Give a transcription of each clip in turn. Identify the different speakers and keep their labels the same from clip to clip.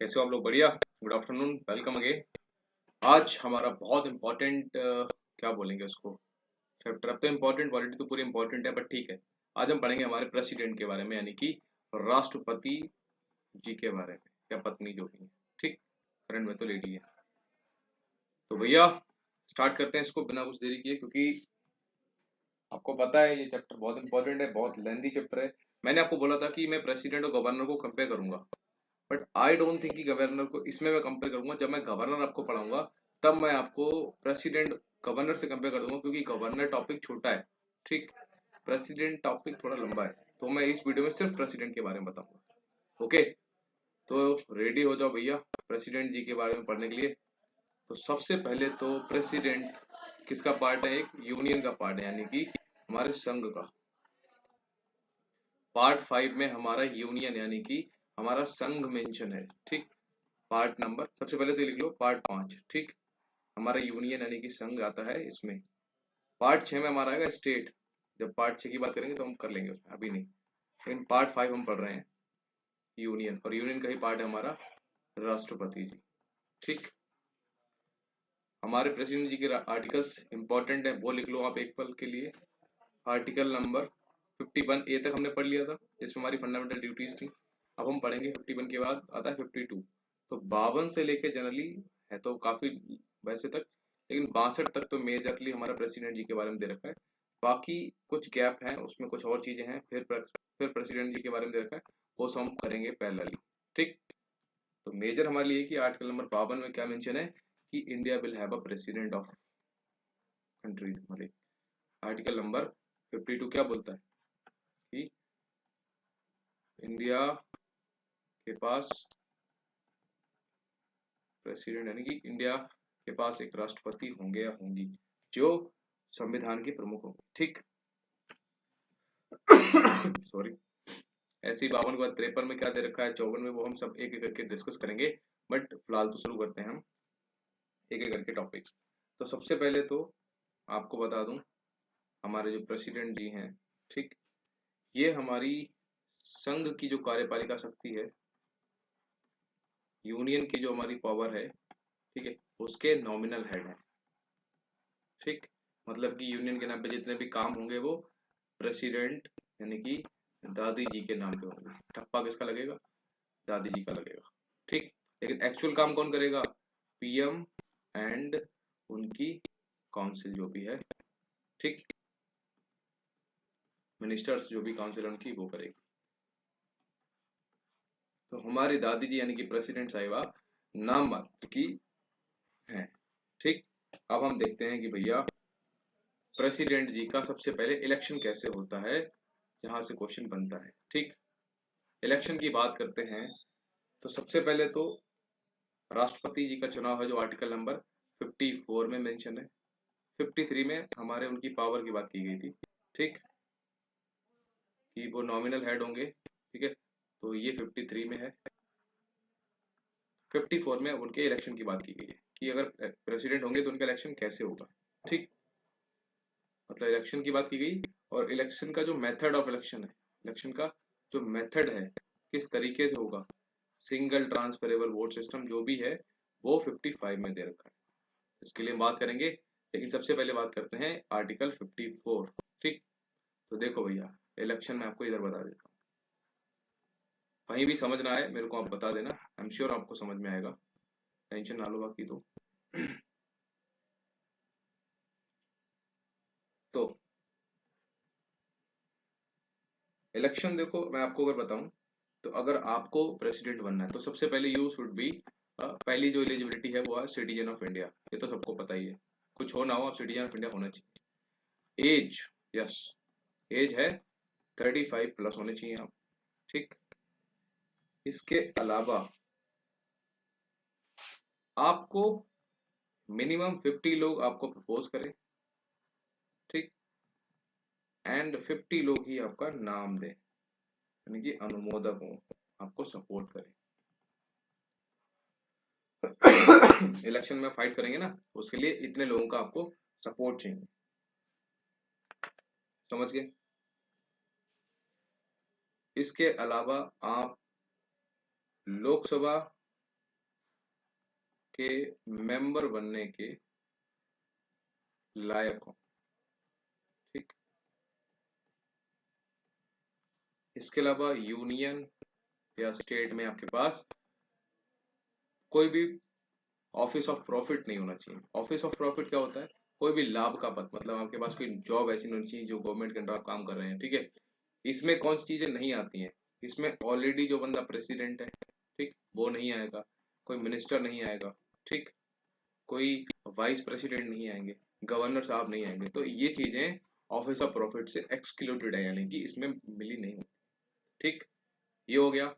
Speaker 1: कैसे हो आप लोग? बढ़िया। Good afternoon, welcome again. आज हमारा बहुत इम्पोर्टेंट क्या बोलेंगे उसको, चैप्टर। अब तो इम्पोर्टेंट, पॉलिटी तो पूरी इम्पोर्टेंट है, बट ठीक है। आज हम पढ़ेंगे हमारे प्रेसिडेंट के बारे में, यानी कि राष्ट्रपति जी के बारे में, या पत्नी जो भी है। ठीक, करंट में तो लेडी है। तो भैया स्टार्ट करते हैं इसको बिना कुछ देरी किए, क्योंकि आपको पता है ये चैप्टर बहुत इंपॉर्टेंट है, बहुत लेंथी चैप्टर है। मैंने आपको बोला था कि मैं प्रेसिडेंट और गवर्नर को कंपेयर करूंगा, बट आई डोंट थिंक कि गवर्नर को इसमें मैं कंपेयर करूंगा। जब मैं गवर्नर आपको पढ़ाऊंगा तब मैं आपको प्रेसिडेंट गवर्नर से कंपेयर कर दूंगा, क्योंकि गवर्नर टॉपिक छोटा है। ठीक, प्रेसिडेंट टॉपिक थोड़ा लंबा है, तो मैं इस वीडियो में सिर्फ प्रेसिडेंट के बारे में बताऊंगा। ओके, तो रेडी हो जाओ भैया प्रेसिडेंट जी के बारे में पढ़ने के लिए। तो सबसे पहले तो प्रेसिडेंट किसका पार्ट है? एक यूनियन का पार्ट है, यानी कि हमारे संघ का। पार्ट 5 में हमारा यूनियन यानी कि हमारा संघ मेंशन है। ठीक, पार्ट नंबर सबसे पहले तो लिख लो पार्ट 5। ठीक, हमारा यूनियन यानी कि संघ आता है इसमें। पार्ट 6 में हमारा आएगा स्टेट। जब पार्ट 6 की बात करेंगे तो हम कर लेंगे उसमें, अभी नहीं। लेकिन पार्ट 5 हम पढ़ रहे हैं यूनियन, और यूनियन का ही पार्ट है हमारा राष्ट्रपति जी। ठीक, हमारे प्रेसिडेंट जी के आर्टिकल्स इंपॉर्टेंट है, वो लिख लो आप एक पल के लिए। आर्टिकल नंबर 51 ए तक हमने पढ़ लिया था, जिसमें हमारी फंडामेंटल ड्यूटीज थी। अब हम पढ़ेंगे 51 के बाद आता है 52। तो 52 से लेके जनरली है तो काफी वैसे तक, लेकिन 62 तक तो मेजरली हमारा प्रेसिडेंट जी के बारे में दे रखा है। बाकी कुछ गैप हैं, उसमें कुछ और चीजें हैं, फिर प्रेसिडेंट जी के बारे में दे रखा है, वो सब हम करेंगे पैरेलली। ठीक, तो मेजर हमारे लिए कि आर्टिकल नंबर 52 में क्या मेंशन है कि India will have a president of country. मतलब आर्टिकल नंबर 52 क्या बोलता है कि इंडिया के पास प्रेसिडेंट यानी कि इंडिया के पास एक राष्ट्रपति होंगे या होंगी जो संविधान के प्रमुख होंगे। ठीक सॉरी। ऐसे ही 52 के बाद 53 में क्या दे रखा है, 54 में, वो हम सब एक एक करके डिस्कस करेंगे। बट फिलहाल तो शुरू करते हैं हम एक एक करके टॉपिक। तो सबसे पहले तो आपको बता दूं हमारे जो प्रेसिडेंट जी हैं, ठीक, ये हमारी संघ की जो कार्यपालिका शक्ति है, यूनियन की जो हमारी पावर है, ठीक है, उसके नॉमिनल हेड है। ठीक, मतलब कि यूनियन के नाम पे जितने भी काम होंगे वो प्रेसिडेंट यानी कि दादी जी के नाम पे होंगे। ठप्पा किसका लगेगा? दादी जी का लगेगा। ठीक, लेकिन एक्चुअल काम कौन करेगा? पीएम एंड उनकी काउंसिल जो भी है। ठीक, मिनिस्टर्स जो भी काउंसिल है उनकी, वो करेगी। तो हमारी दादी जी यानी कि प्रेसिडेंट साहिबा नाम मात्र की है। ठीक, अब हम देखते हैं कि भैया प्रेसिडेंट जी का सबसे पहले इलेक्शन कैसे होता है, जहां से क्वेश्चन बनता है। ठीक, इलेक्शन की बात करते हैं तो सबसे पहले तो राष्ट्रपति जी का चुनाव है, जो आर्टिकल नंबर 54 में मेंशन है। 53 में हमारे उनकी पावर की बात की गई थी। ठीक, कि वो नॉमिनल हेड होंगे। ठीक है, तो ये 53 में है। 54 में उनके इलेक्शन की बात की गई है कि अगर प्रेसिडेंट होंगे तो उनका इलेक्शन कैसे होगा। ठीक, मतलब इलेक्शन की बात की गई, और इलेक्शन का जो मेथड ऑफ इलेक्शन है, इलेक्शन का जो मेथड है किस तरीके से होगा, सिंगल ट्रांसफरेबल वोट सिस्टम जो भी है, वो 55 में दे रखा है। इसके लिए हम बात करेंगे, लेकिन सबसे पहले बात करते हैं आर्टिकल 54। ठीक, तो देखो भैया इलेक्शन में आपको इधर बता देता हूँ, कहीं भी समझ ना आए मेरे को आप बता देना, आई एम श्योर आपको समझ में आएगा, टेंशन ना लो बाकी तो। तो इलेक्शन देखो, मैं आपको अगर बताऊं तो अगर आपको प्रेसिडेंट बनना है तो सबसे पहले यू शुड बी, पहली जो एलिजिबिलिटी है वो है सिटीजन ऑफ इंडिया। ये तो सबको पता ही है, कुछ हो ना हो आप सिटीजन ऑफ इंडिया होना चाहिए। एज, यस, एज है 35 प्लस होने चाहिए आप। ठीक, इसके अलावा आपको मिनिमम 50 लोग आपको प्रपोज करें। ठीक, एंड 50 लोग ही आपका नाम दें, यानी कि अनुमोदक हो, आपको सपोर्ट करें। इलेक्शन में फाइट करेंगे ना, उसके लिए इतने लोगों का आपको सपोर्ट चाहिए। समझ गए? इसके अलावा आप लोकसभा के मेंबर बनने के लायक हो। ठीक, इसके अलावा यूनियन या स्टेट में आपके पास कोई भी ऑफिस ऑफ प्रॉफिट नहीं होना चाहिए। ऑफिस ऑफ प्रॉफिट क्या होता है? कोई भी लाभ का पद, मतलब आपके पास कोई जॉब ऐसी नहीं होनी चाहिए जो गवर्नमेंट के अंडर आप काम कर रहे हैं। ठीक है, इसमें कौन सी चीजें नहीं आती हैं? इसमें ऑलरेडी जो बंदा प्रेसिडेंट है, ठीक, वो नहीं आएगा, कोई मिनिस्टर नहीं आएगा, ठीक, कोई वाइस प्रेसिडेंट नहीं आएंगे, गवर्नर साहब नहीं आएंगे। तो ये चीजें ऑफिस ऑफ प्रॉफिट से एक्सक्लूडेड है, यानी कि इसमें मिली नहीं होती। ठीक, ये हो गया।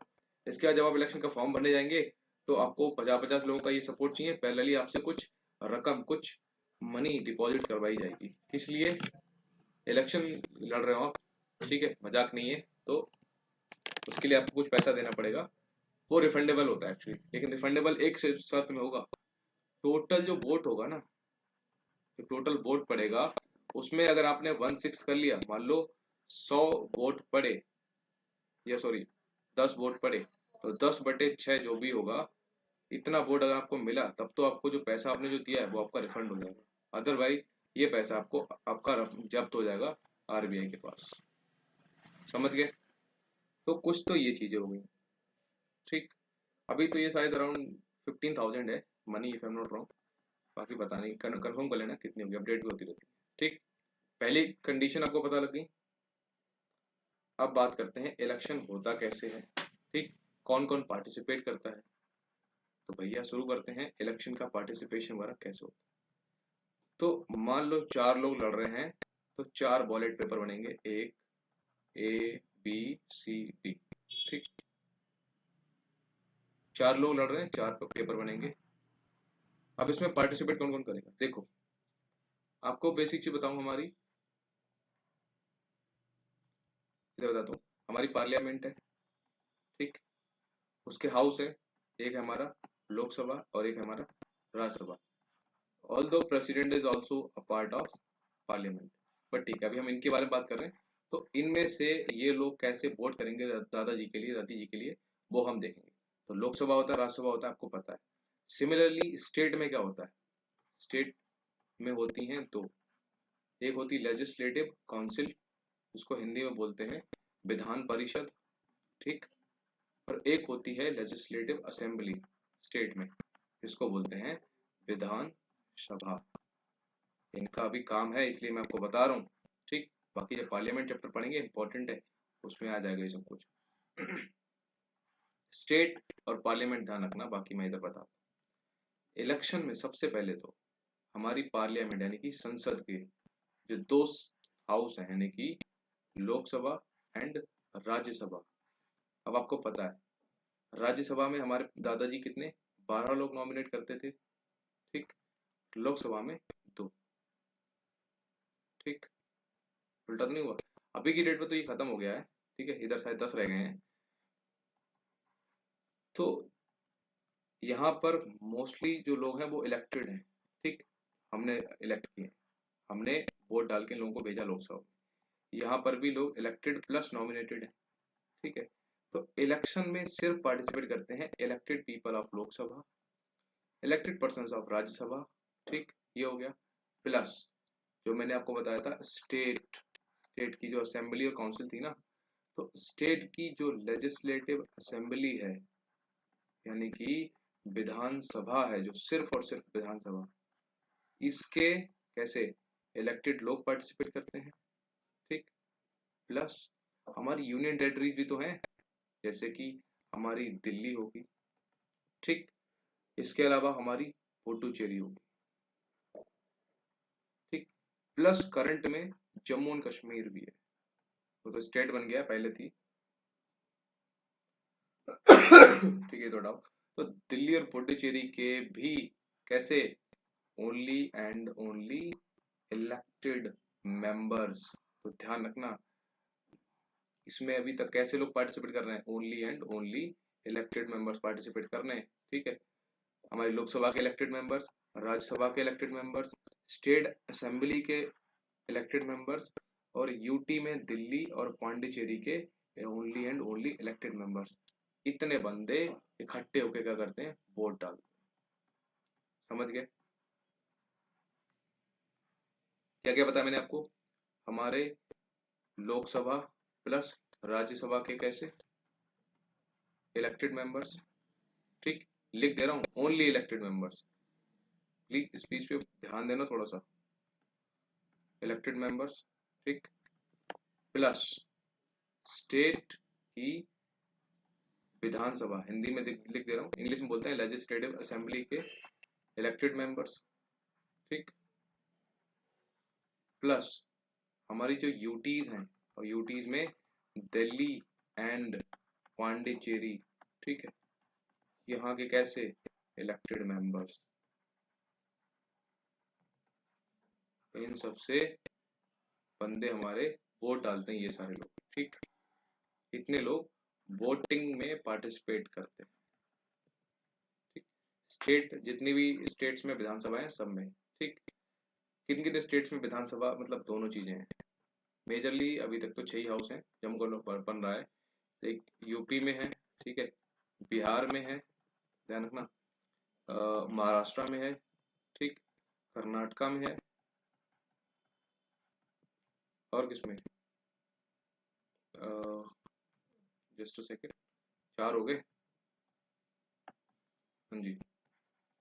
Speaker 1: इसके बाद जब आप इलेक्शन का फॉर्म भरने जाएंगे तो आपको 50-50 लोगों का ये सपोर्ट चाहिए। पहले आपसे कुछ रकम, कुछ मनी डिपॉजिट करवाई जाएगी। किस लिए? इलेक्शन लड़ रहे हो आप, ठीक है, मजाक नहीं है, तो उसके लिए आपको कुछ पैसा देना पड़ेगा। वो रिफंडेबल होता है एक्चुअली, लेकिन रिफंडेबल एक शर्त में होगा। टोटल जो वोट होगा ना, जो टोटल वोट पड़ेगा, उसमें अगर आपने 1/6 कर लिया, मान लो 100 वोट पड़े, या सॉरी 10 वोट पड़े, तो 10/6 जो भी होगा, इतना वोट अगर आपको मिला, तब तो आपको जो पैसा आपने जो दिया है वो आपका रिफंड हो जाएगा। अदरवाइज ये पैसा आपको आपका जब्त हो जाएगा आरबीआई के पास। समझ गए? तो कुछ तो ये चीजें हो गई। ठीक, अभी तो ये शायद अराउंड 15,000 है money, if I am not wrong. बाकी पता नहीं, कंफर्म कर लेना कितनी होगी, अपडेट भी होती रहती है। ठीक, पहली कंडीशन आपको पता लग गई। अब बात करते हैं इलेक्शन होता कैसे है, ठीक, कौन कौन पार्टिसिपेट करता है। तो भैया शुरू करते हैं, इलेक्शन का पार्टिसिपेशन वगैरह कैसे होता है। तो मान लो 4 लोग लड़ रहे हैं, तो 4 बॉलेट पेपर बनेंगे, एक, ए, बी, सी, डी। ठीक, 4 लोग लड़ रहे हैं, 4 पेपर बनेंगे। अब इसमें पार्टिसिपेट कौन कौन करेगा? देखो, आपको बेसिक चीज बताऊं, हमारी इधर बताता हूँ। हमारी पार्लियामेंट है, ठीक, उसके हाउस है, एक है हमारा लोकसभा और एक है हमारा Rajya Sabha. Although president is also a part of parliament, but ठीक है, अभी हम इनके बारे में बात कर रहे हैं। तो इनमें से ये लोग कैसे वोट करेंगे दादाजी के लिए, दादी जी के लिए, वो हम देखेंगे। तो लोकसभा होता है, राज्यसभा होता है, आपको पता है। सिमिलरली स्टेट में क्या होता है? स्टेट में होती हैं दो, एक होती लेजिस्लेटिव काउंसिल, उसको हिंदी में बोलते हैं विधान परिषद, ठीक, और एक होती है लेजिस्लेटिव असेंबली स्टेट में, जिसको बोलते हैं विधान सभा। इनका अभी काम है, इसलिए मैं आपको बता रहा हूँ। ठीक, बाकी जब पार्लियामेंट चैप्टर पढ़ेंगे, इंपॉर्टेंट है, उसमें आ जाएगा ये सब कुछ। स्टेट और पार्लियामेंट ध्यान रखना, बाकी मैं इधर बता। इलेक्शन में सबसे पहले तो हमारी पार्लियामेंट यानी कि संसद के जो दो हाउस हैं, यानी कि लोकसभा एंड राज्यसभा। अब आपको पता है राज्यसभा में हमारे दादाजी कितने, 12 लोग नॉमिनेट करते थे, ठीक, लोकसभा में 2। ठीक, उल्टा तो नहीं हुआ? अभी की डेट में तो ये खत्म हो गया है, ठीक है, इधर शायद 10 रह गए हैं। तो यहाँ पर मोस्टली जो लोग हैं वो इलेक्टेड हैं, ठीक, हमने इलेक्ट किए, हमने वोट डाल के लोगों को भेजा लोकसभा में। यहाँ पर भी लोग इलेक्टेड प्लस नॉमिनेटेड है, ठीक है। तो इलेक्शन में सिर्फ पार्टिसिपेट करते हैं elected people of Lok Sabha, elected person of Rajya Sabha, ठीक, ये हो गया। प्लस जो मैंने आपको बताया था स्टेट की जो असेंबली और काउंसिल थी ना, तो स्टेट की जो लेजिस्लेटिव असेंबली है, यानी कि विधानसभा है, जो सिर्फ और सिर्फ विधानसभा, इसके कैसे इलेक्टेड लोग पार्टिसिपेट करते हैं, ठीक। प्लस हमारी यूनियन टेरिटरीज भी तो हैं, जैसे कि हमारी दिल्ली होगी, ठीक, इसके अलावा हमारी पुडुचेरी होगी, ठीक, प्लस करंट में जम्मू एंड कश्मीर भी है, तो स्टेट बन गया, पहले थी। ठीक है, तो दिल्ली और पुडुचेरी के भी कैसे only and only elected members. तो ध्यान रखना, इसमें अभी तक कैसे लोग पार्टिसिपेट कर रहे हैं, only and only elected members participate कर रहे हैं, ठीक है। हमारी लोकसभा के इलेक्टेड मेंबर्स, राज्यसभा के इलेक्टेड मेंबर्स, स्टेट असेंबली के इलेक्टेड मेंबर्स, और यूटी में दिल्ली और पांडिचेरी के only and only elected members. इतने बंदे इकट्ठे होकर क्या करते हैं, वोट डालते हैं। समझ गए? क्या क्या बताया मैंने आपको? हमारे लोकसभा प्लस राज्यसभा के कैसे इलेक्टेड मेंबर्स, ठीक, लिख दे रहा हूं only elected members, please speech पे ध्यान देना थोड़ा सा। इलेक्टेड मेंबर्स, ठीक, प्लस स्टेट की विधानसभा, हिंदी में लिख दे रहा हूँ, इंग्लिश में बोलते हैं लेजिस्लेटिव असेंबली के इलेक्टेड मेंबर्स, ठीक, प्लस हमारी जो यूटीज हैं, और यूटीज में दिल्ली एंड पांडिचेरी, ठीक है, यहाँ के कैसे इलेक्टेड मेंबर्स, इन सबसे बंदे हमारे वोट डालते हैं ये सारे लोग, ठीक, इतने लोग वोटिंग में पार्टिसिपेट करते हैं, ठीक। स्टेट, जितनी भी स्टेट्स में विधानसभा है सब में, ठीक। किन किन स्टेट्स में विधानसभा, मतलब दोनों चीजें हैं मेजरली, अभी तक तो 6 हाउस हैं जमको बन रहा है, एक यूपी में है, ठीक है, बिहार में है, ध्यान रखना, महाराष्ट्र में है, ठीक, कर्नाटका में है, और किसमें, जस्ट अ सेकेंड, 4 हो गए, हाँ जी,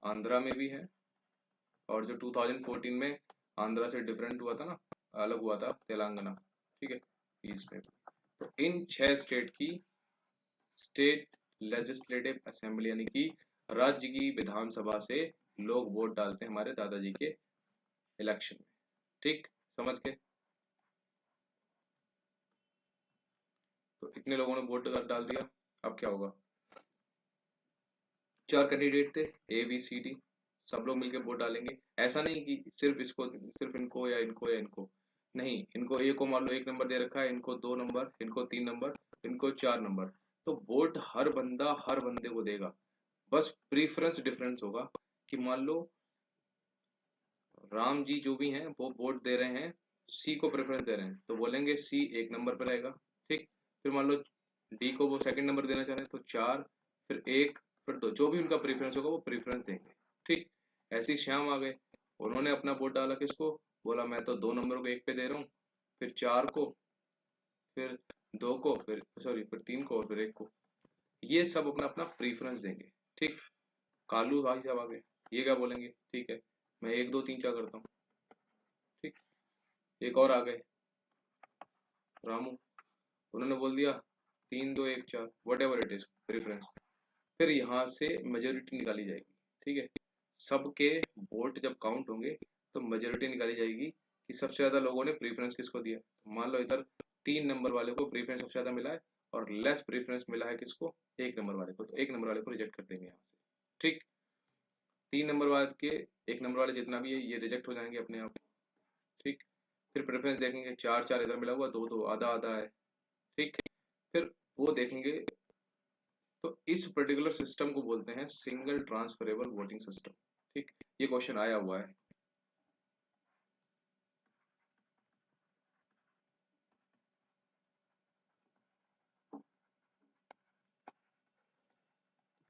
Speaker 1: आंध्रा में भी है, और जो 2014 में आंध्रा से डिफरेंट हुआ था ना, अलग हुआ था, तेलंगाना, ठीक है, इसमें। तो इन 6 स्टेट की स्टेट लेजिस्लेटिव असेंबली यानी कि राज्य की विधानसभा से लोग वोट डालते हैं हमारे दादाजी के इलेक्शन में, ठीक, समझ के? तो इतने लोगों ने वोट डाल दिया, अब क्या होगा? 4 कैंडिडेट थे, ए बी सी डी, सब लोग मिलकर वोट डालेंगे। ऐसा नहीं कि सिर्फ इसको, सिर्फ इनको या इनको या इनको, नहीं, इनको ए को मान लो 1 नंबर दे रखा है, इनको 2 नंबर, इनको 3 नंबर, इनको 4 नंबर, तो वोट हर बंदा हर बंदे को देगा, बस प्रीफरेंस डिफरेंस होगा कि मान लो राम जी जो भी हैं वो वोट दे रहे हैं, सी को प्रेफरेंस दे रहे हैं, तो बोलेंगे सी 1 नंबर पर रहेगा, ठीक। फिर मान लो डी को वो सेकंड नंबर देना चाह रहे हैं, तो 4, फिर 1, फिर 2, जो भी उनका प्रेफरेंस होगा वो प्रेफरेंस देंगे, ठीक। ऐसे ही श्याम आ गए, उन्होंने अपना वोट डाला किसको, बोला मैं तो 2 नंबर को 1 पे दे रहा हूँ, फिर 4 को, फिर 2 को, फिर सॉरी फिर 3 को, और फिर 1 को, ये सब अपना अपना प्रीफरेंस देंगे, ठीक। कालू भाई साहब आ गए, ये क्या बोलेंगे, ठीक है मैं 1 2 3 4 करता हूँ, ठीक। एक और आ गए रामू, उन्होंने बोल दिया 3 2 1 4 what ever it is preference, फिर यहाँ से मेजोरिटी निकाली जाएगी, ठीक है, सबके वोट जब काउंट होंगे तो मेजोरिटी निकाली जाएगी कि सबसे ज्यादा लोगों ने प्रेफरेंस किसको दिया। मान लो इधर 3 नंबर वाले को प्रेफरेंस सबसे ज्यादा मिला है, और लेस प्रेफरेंस मिला है किसको, 1 नंबर वाले को, तो 1 नंबर वाले को रिजेक्ट कर देंगे यहाँ से, ठीक। 3 नंबर वाले के 1 नंबर वाले जितना भी है ये रिजेक्ट हो जाएंगे अपने आप, ठीक। फिर प्रेफरेंस देखेंगे, 4 4 इधर मिला हुआ, 2 2 आधा आधा है, ठीक। फिर वो देखेंगे, तो इस पर्टिकुलर सिस्टम को बोलते हैं सिंगल ट्रांसफरेबल वोटिंग सिस्टम, ठीक। ये क्वेश्चन आया हुआ है।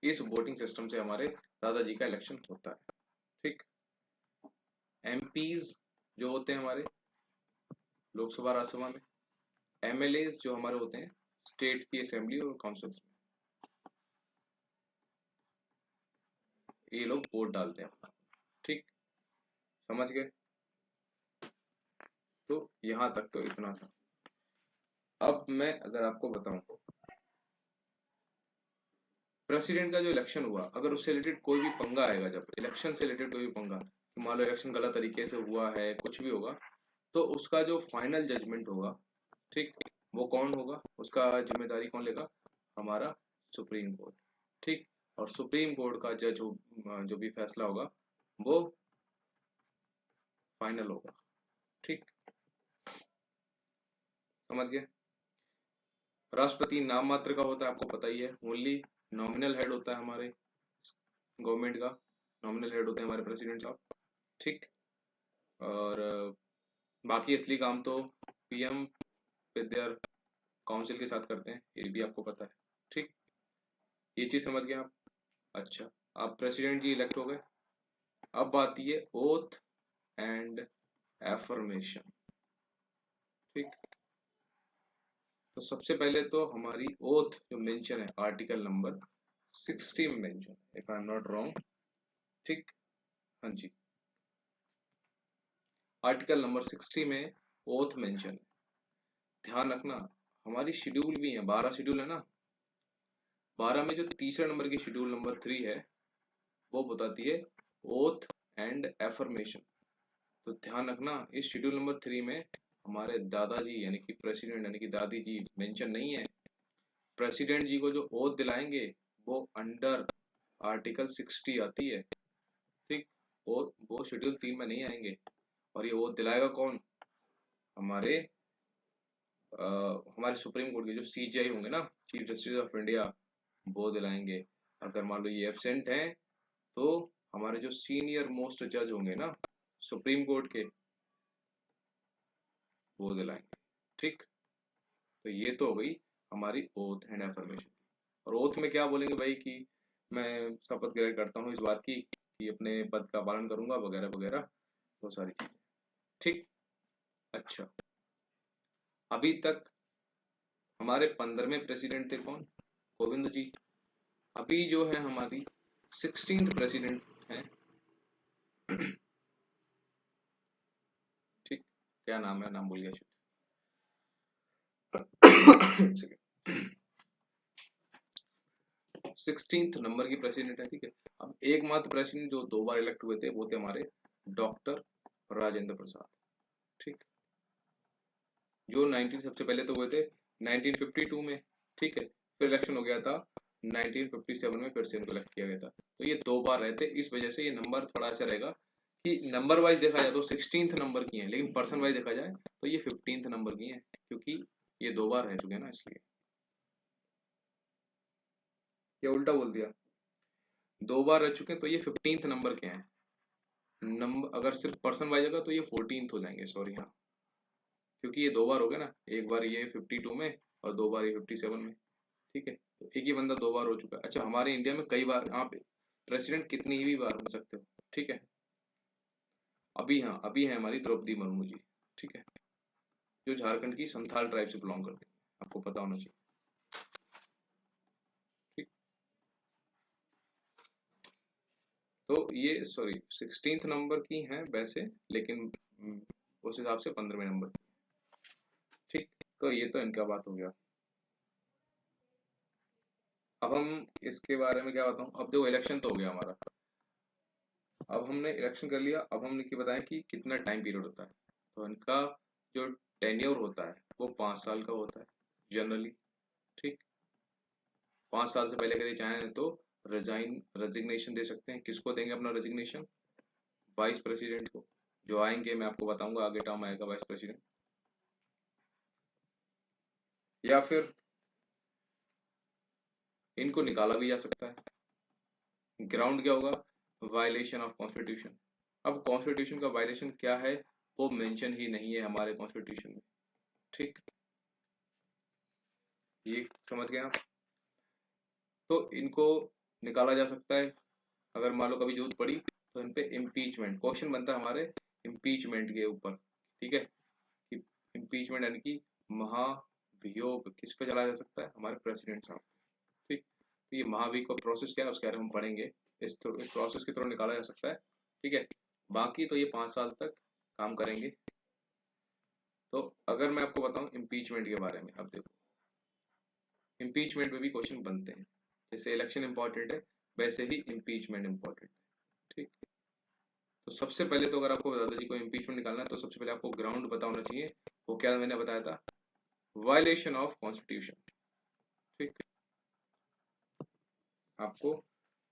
Speaker 1: इस वोटिंग सिस्टम से हमारे दादाजी का इलेक्शन होता है, ठीक। एमपीज जो होते हैं हमारे लोकसभा राज्यसभा में, एमएलए जो हमारे होते हैं स्टेट की असेंबली और काउंसिल में, ये लोग वोट डालते हैं अपना, ठीक, समझ गए? तो यहां तक तो इतना था। अब मैं अगर आपको बताऊं, प्रेसिडेंट का जो इलेक्शन हुआ, अगर उससे रिलेटेड कोई भी पंगा आएगा, जब इलेक्शन से रिलेटेड कोई भी पंगा, मान लो इलेक्शन गलत तरीके से हुआ है, कुछ भी होगा, तो उसका जो फाइनल जजमेंट होगा, ठीक, वो कौन होगा, उसका जिम्मेदारी कौन लेगा, हमारा सुप्रीम कोर्ट, ठीक। और सुप्रीम कोर्ट का जज जो भी फैसला होगा वो फाइनल होगा, ठीक, समझ गए? राष्ट्रपति नाम मात्र का होता है, आपको पता ही है, ओनली नॉमिनल हेड होता है हमारे गवर्नमेंट का, नॉमिनल हेड होते हैं हमारे प्रेसिडेंट साहब, ठीक। और बाकी असली काम तो पीएम विद देयर काउंसिल के साथ करते हैं, ये भी आपको पता है, ठीक। ये चीज समझ गए आप? अच्छा, आप प्रेसिडेंट जी इलेक्ट हो गए, अब आती है ओथ एंड एफर्मेशन। ठीक, तो सबसे पहले तो हमारी ओथ जो मेंशन है आर्टिकल नंबर 60 में mention, if I am not wrong. ठीक, हाँ जी, आर्टिकल नंबर 60 में ओथ मेंशन है। ध्यान रखना हमारी शेड्यूल भी है, 12 शेड्यूल है ना, 12 में जो तीसरा नंबर की शेड्यूल नंबर 3 है वो बताती है ओथ एंड एफर्मेशन। तो ध्यान रखना इस शेड्यूल नंबर 3 में हमारे दादाजी यानी कि प्रेसिडेंट यानी कि दादी जी मेंशन नहीं है। प्रेसिडेंट जी को जो ओथ दिलाएंगे वो अंडर आर्टिकल 60 आती है। ठीक, वो शेड्यूल 3 में नहीं आएंगे। और ये ओथ दिलाएगा कौन? हमारे हमारे सुप्रीम कोर्ट के जो सीजीआई होंगे ना, चीफ जस्टिस ऑफ इंडिया, वो दिलाएंगे। अगर मान लो ये एब्सेंट हैं तो हमारे जो सीनियर मोस्ट जज होंगे ना सुप्रीम कोर्ट के, वो दिलाएंगे। ठीक, तो ये तो हो गई हमारी ओथ एंड एफर्मेशन। और ओथ में क्या बोलेंगे भाई कि मैं शपथ ग्रहण करता हूँ इस बात की कि अपने पद का पालन करूंगा वगैरह वगैरह, वो सारी चीजें। ठीक, अच्छा, अभी तक हमारे 15वें प्रेसिडेंट थे कौन? कोविंद जी। अभी जो है हमारी 16th प्रेसिडेंट है। ठीक, क्या नाम है, नाम भूल गया। 16th नंबर की प्रेसिडेंट है। ठीक है, अब एकमात्र प्रेसिडेंट जो 2 बार इलेक्ट हुए थे वो थे हमारे डॉक्टर राजेंद्र प्रसाद। ठीक, जो 19 सबसे पहले तो हुए थे 1952 में। ठीक है, फिर इलेक्शन हो गया था 1957 में, फिर से इनको इलेक्ट किया गया था। तो ये 2 बार रहते, इस वजह से ये नंबर थोड़ा ऐसा रहेगा कि नंबर वाइज देखा जाए तो 16th नंबर की है, लेकिन पर्सन वाइज देखा जाए तो ये 15th नंबर की है, क्योंकि ये 2 बार रह चुके हैं ना, इसलिए। या उल्टा बोल दिया, 2 बार रह चुके हैं तो ये 15th नंबर के हैं। नंबर अगर सिर्फ पर्सन वाइज होगा तो ये 14th हो जाएंगे, सॉरी। हाँ, क्योंकि ये 2 बार हो गए ना, एक बार ये 52 में और 2 बार ये 57 में। ठीक है, तो एक ही बंदा 2 बार हो चुका है। अच्छा, हमारे इंडिया में कई बार आप प्रेसिडेंट कितनी भी बार बन सकते हो। ठीक है, अभी हाँ, अभी है हमारी द्रौपदी मुर्मू जी। ठीक है, जो झारखंड की संथाल ट्राइब से बिलोंग करती है, आपको पता होना चाहिए। ठीक, तो ये सॉरी 16th नंबर की हैं वैसे, लेकिन उस हिसाब से 15वें नंबर की। ठीक, तो ये तो इनका बात हो गया। अब हम इसके बारे में क्या बताऊं, अब देखो इलेक्शन तो हो गया हमारा, अब हमने इलेक्शन कर लिया, अब हमने क्या बताया कि कितना टाइम पीरियड होता है। तो इनका जो टेन्योर होता है वो 5 साल का होता है जनरली। ठीक, 5 साल से पहले अगर चाहें तो रेजिग्नेशन दे सकते हैं। किसको देंगे अपना रेजिग्नेशन? वाइस प्रेसिडेंट को। जो आएंगे मैं आपको बताऊंगा, आगे टर्म आएगा वाइस प्रेसिडेंट। या फिर इनको निकाला भी जा सकता है। ग्राउंड क्या होगा? Violation of constitution. अब कॉन्स्टिट्यूशन का वायलेशन क्या है वो मेंशन ही नहीं है हमारे कॉन्स्टिट्यूशन में। ठीक, ये समझ गए आप? तो इनको निकाला जा सकता है अगर मान लो कभी जरूरत पड़ी तो इन पे इम्पीचमेंट क्वेश्चन बनता है हमारे इम्पीचमेंट के ऊपर। ठीक है, कि इम्पीचमेंट यानी कि महाभियोग किस पे चलाया जा सकता है? हमारे प्रेसिडेंट साहब। ठीक, तो ये महाभियोग का प्रोसेस क्या है उसके बारे में हम पढ़ेंगे। इस प्रोसेस के थ्रू निकाला जा सकता है। ठीक है, बाकी तो ये 5 साल तक काम करेंगे। तो अगर मैं आपको बताऊं इम्पीचमेंट के बारे में, अब देखो इम्पीचमेंट में भी क्वेश्चन बनते हैं। जैसे इलेक्शन इंपॉर्टेंट है वैसे ही इम्पीचमेंट इंपॉर्टेंट है। ठीक, तो सबसे पहले तो अगर आपको दादाजी को इम्पीचमेंट निकालना है तो सबसे पहले आपको ग्राउंड पता होना चाहिए। वो क्या मैंने बताया था? Violation of constitution. ठीक, आपको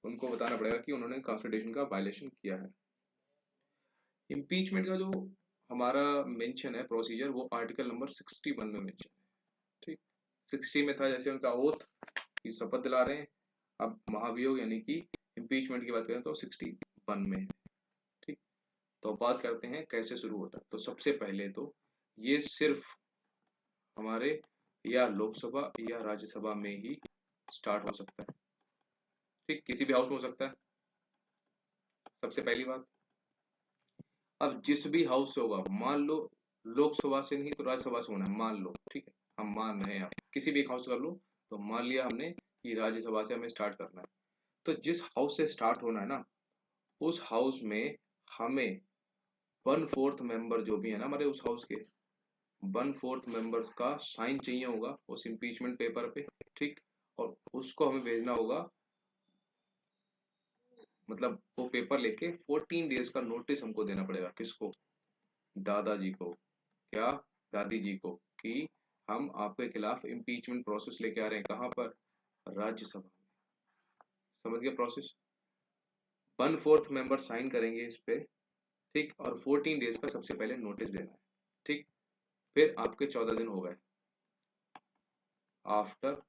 Speaker 1: उनको बताना पड़ेगा कि उन्होंने कॉन्स्टिट्यूशन का वायलेशन किया है। इम्पीचमेंट का जो हमारा मेंशन है प्रोसीजर, वो आर्टिकल नंबर 61 में मेंशन है। ठीक, 60 में था जैसे उनका ओथ की शपथ दिला रहे हैं, अब महाभियोग यानी कि इम्पीचमेंट की बात करें तो 61 में है। ठीक, तो बात करते हैं कैसे शुरू होता है। तो सबसे पहले तो ये सिर्फ हमारे या लोकसभा या राज्यसभा में ही स्टार्ट हो सकता है। ठीक, किसी भी हाउस में हो सकता है। सबसे पहली बात। अब जिस भी हाउस से होगा, मान लो लोकसभा से नहीं तो राज्यसभा से होना है, मान लो, ठीक है, हम मान रहे हैं, आप किसी भी एक हाउस कर लो, तो मान लिया हमने कि राज्यसभा से हमें स्टार्ट करना है। तो जिस हाउस से स्टार्ट होना है ना, उस हाउस में हमें 1/4 मेंबर जो भी है ना हमारे उस हाउस के, 1/4 मेंबर्स का साइन चाहिए होगा उस इम्पीचमेंट पेपर पे, ठीक। और उसको हमें भेजना होगा, मतलब वो पेपर लेके 14 डेज का नोटिस हमको देना पड़ेगा। किसको? दादाजी को। क्या? दादी जी को, कि हम आपके खिलाफ इम्पीचमेंट प्रोसेस लेके आ रहे हैं। कहाँ पर? राज्यसभा में। समझ गया प्रोसेस? 1/4 मेंबर साइन करेंगे इस पे, ठीक, और 14 डेज का सबसे पहले नोटिस देना है, ठीक। फिर आपके 14 दिन हो गए। आफ्टर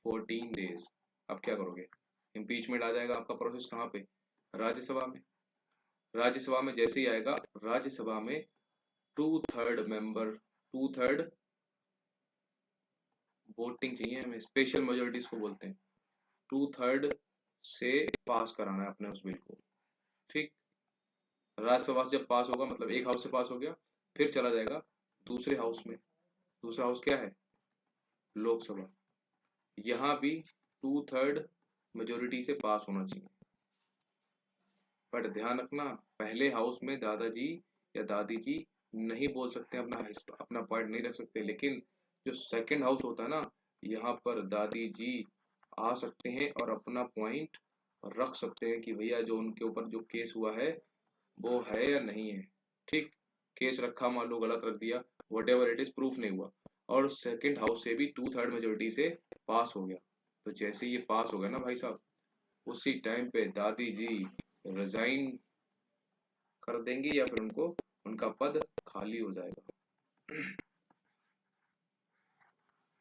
Speaker 1: 14 डेज अब क्या करोगे? इम्पीचमेंट आ जाएगा आपका प्रोसेस कहाँ पे? राज्यसभा में। राज्यसभा में जैसे ही आएगा, राज्यसभा में 2/3 मेंबर, 2/3 वोटिंग चाहिए हमें, स्पेशल मेजोरिटीज को बोलते हैं। 2/3 से पास कराना है अपने उस बिल को, ठीक। राज्यसभा से जब पास होगा, मतलब एक हाउस से पास हो गया, फिर चला जाएगा दूसरे हाउस में। दूसरा हाउस क्या है? लोकसभा। यहाँ भी 2/3 मेजोरिटी से पास होना चाहिए। बट ध्यान रखना, पहले हाउस में दादाजी या दादी जी नहीं बोल सकते, अपना पॉइंट नहीं रख सकते, लेकिन जो सेकंड हाउस होता है ना, यहाँ पर दादी जी आ सकते हैं और अपना पॉइंट रख सकते हैं कि भैया जो उनके ऊपर जो केस हुआ है वो है या नहीं है, ठीक। केस रखा, मान लो गलत रख दिया, what ever it is, proof नहीं हुआ, और सेकंड हाउस से भी 2/3 मेजोरिटी से पास हो गया। तो जैसे ये पास हो गया ना भाई साहब, उसी टाइम पे दादी जी रिजाइन कर देंगी या फिर उनको उनका पद खाली हो जाएगा,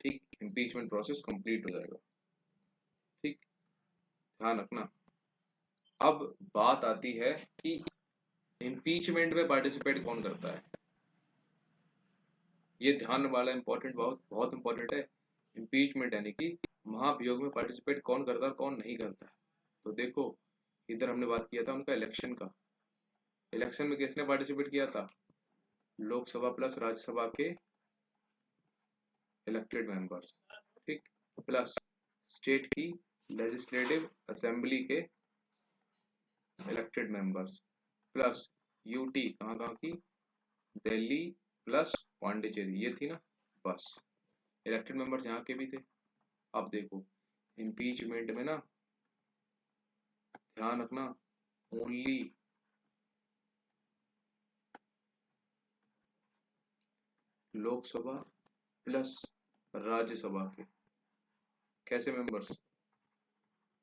Speaker 1: ठीक। इम्पीचमेंट प्रोसेस कंप्लीट हो जाएगा, ठीक। ध्यान रखना। अब बात आती है कि इम्पीचमेंट में पार्टिसिपेट कौन करता है। ये ध्यान वाला इंपॉर्टेंट, बहुत बहुत इंपॉर्टेंट है। इम्पीचमेंट यानी कि महाभियोग में पार्टिसिपेट कौन करता है और कौन नहीं करता है। तो देखो, इधर हमने बात किया था उनका इलेक्शन का। इलेक्शन में किसने पार्टिसिपेट किया था? लोकसभा प्लस राज्यसभा के इलेक्टेड मेंबर्स, ठीक, प्लस स्टेट की लेजिस्लेटिव असेंबली के इलेक्टेड मेंबर्स, प्लस यूटी कहाँ कहाँ की? दिल्ली प्लस पांडिचेरी, ये थी ना, बस। इलेक्टेड मेंबर्स यहाँ के भी थे। अब देखो, इम्पीचमेंट में ना ध्यान रखना, ओनली लोकसभा प्लस राज्यसभा के कैसे members?